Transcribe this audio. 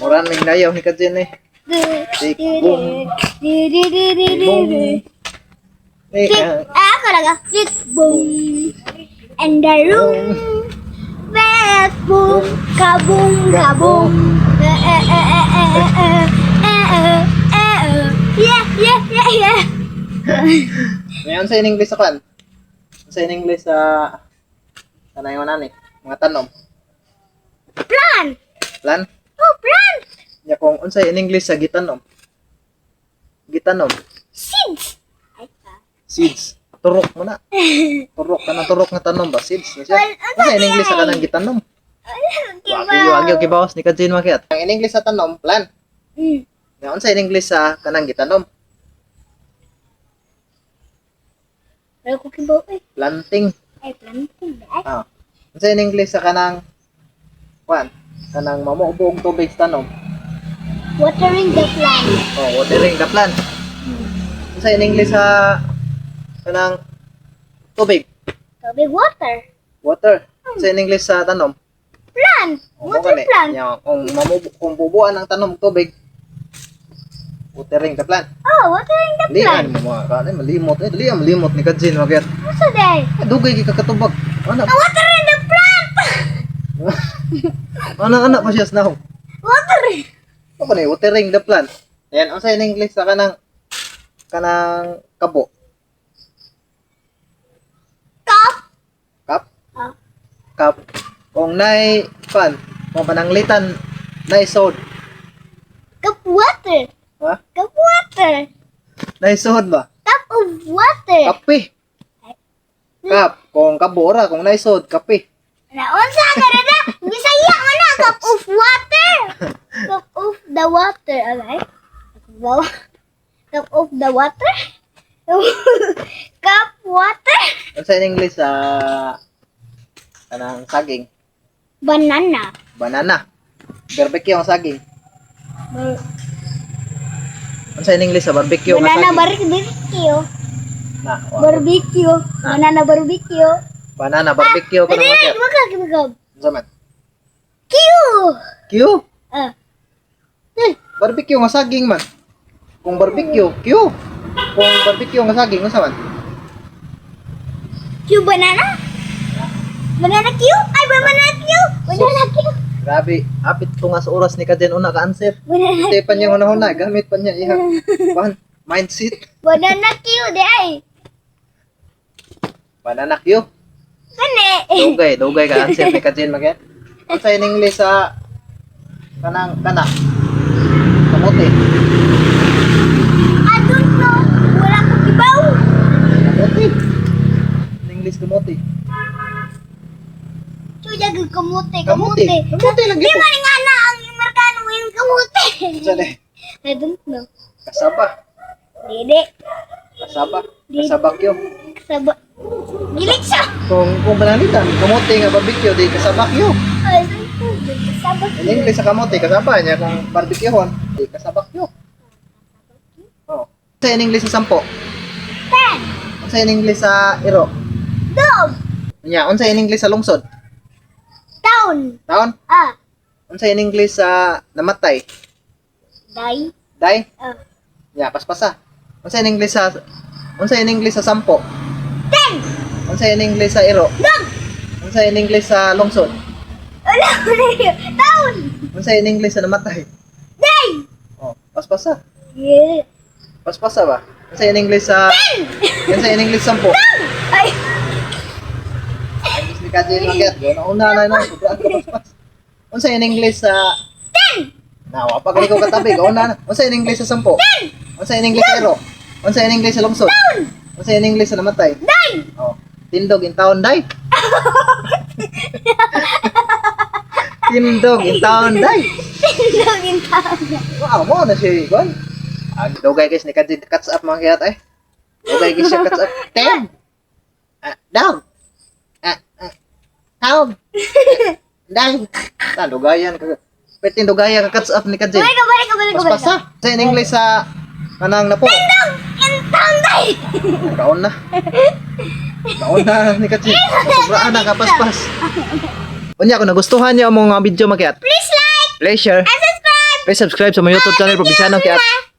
Murang may layaw ni Kajin eh. Tikbong. Tikbong. Ako laga. Tikbong. And the room. Best boom. Kabong. Kabong. Yeah. Ngayon sa in-English sa kan? Sa in-English sa... Ano yung ano mga tanom? Plan. Plan? Oh, plan. Ya kung unsay in-English sa gitanom? Gitanom. Seeds. Seeds. Turok mo na. Turok nga tanom ba? Seeds na siya. Unsay in-English sa kanang gitanom? Wagyo kibawas ni Kajin makiat. Ang in-English sa tanom, plan. Nga unsay in-English sa kanang gitanom? Pero ko kibaw eh. Planting. Ay, planting. Ay. Ah. Unsay in-English sa kanang kwan? Kanang mamubo og tubig sa tanom. Watering the plant. Oh, watering the plant. Unsay in-English sa kanang tubig? Tubig water. Water. Unsay in-English sa tanom? Plant. Water plant. Ya, kung bubuan ang tanom tubig, watering the plant. Oh, watering the Dili plant. man mo kanay malimot eh. Dili ang malimot ni Kajin magyat. What's day? Dugay gi kakatubag. Ana. Watering the plant. Ana pa siya snaw. Watering. Ano ni watering the plant? Yan unsay in English sa kanang kabo. Cup. Cup. Ah. Cup. Kung nay pan, kung pananglitan nay sod. Cup water. Ha? Cup water. Nay sod ba? Cup of water. Kape. Cup. Kung kabo ra, kung nay sod, kape. Naunsa ka na na? Bisaya nga na. Cup of water. Cup of the water. Alright? Cup of the water? Cup water? Unsay in English sa kanang saging? Banana. Banana. Barbecue ang saging. Unsay in English sa barbecue nga Banana saging? barbecue. Na. Barbecue. Banana barbecue. Banana barbecue ka Dali, nang magyat. magkakimagab. Unsa man? Q. Q. Ah. Barbecue nga saging man. Kung barbecue, Q. Kung barbecue nga saging, unsa man? Q banana? Banana Q? Ay, banana Q! Banana Q! Grabe, apit ko nga sa oras ni Kaden una ka answer. Banana, Hindi pa niya una gamit pa niya ihang mindset. banana Q, di ay! Banana Q. Kani! Dugay ka answer ni Kaden magyan. Unsa in English sa kana? Kamote. I don't know. Wala ko kibaw. Kamote. In English kamote. Chuya gud kamote, Kamote. kamote. Kamote lagi Di po. man nga na ang Amerikano yung kamote. Unsa ni? I don't know. Kasaba. Dili. Kasaba Q. Kasaba. Gilit siya. Kung banalitan, kamote nga barbecue di kasaba Q. Ay, kasaba. In English sa kamote, kasaba niya kung barbecuehon, di kasabak yun. Oh. Sa in English sa sampo. Ten. Unsa in English sa iro? Dog. Nya, unsa in English sa lungsod? Town. Taon? Ah. Unsa in English sa namatay? Die. Die? Ah. Nya, paspasa. Unsa in English sa sampo? Ten. Unsa in English sa iro? Dog. Unsa in English sa lungsod? Wala ko na yun. Town. Unsa in English sa namatay? Die. Oh, paspasa. Yeah. Paspasa ba? Unsa in English sa Unsa in English sa sampo? Ay. English ni Kajin Magyat. Una na sobrang ka paspas. Unsa in English sa Ten. Nawa pa ko katabi, una na. Unsa in English sa sampo? Unsa in English sa iro? Unsa in English sa lungsod? Unsa in English sa namatay? Die. Oh, tindog in town die. Tindog in town die. Login town. Wow, mo na siya kon. Dugay guys ni Kajin cuts up mga kiyat eh. Dugay guys siya cuts up. Ten. Down. Down. Die. Ta dugayan ka. Petin dugaya ka cuts up ni Kajin. Balik. Paspasa. Sa in English sa kanang napo. Dog in town die. Kaon na. Kaon na ni Kajin. Sobraan na kapaspas. Unya kung nagustuhan niyo ang mga video makiat. Please like Pleasure. and subscribe. subscribe sa my YouTube channel, Probinsyano Kiat.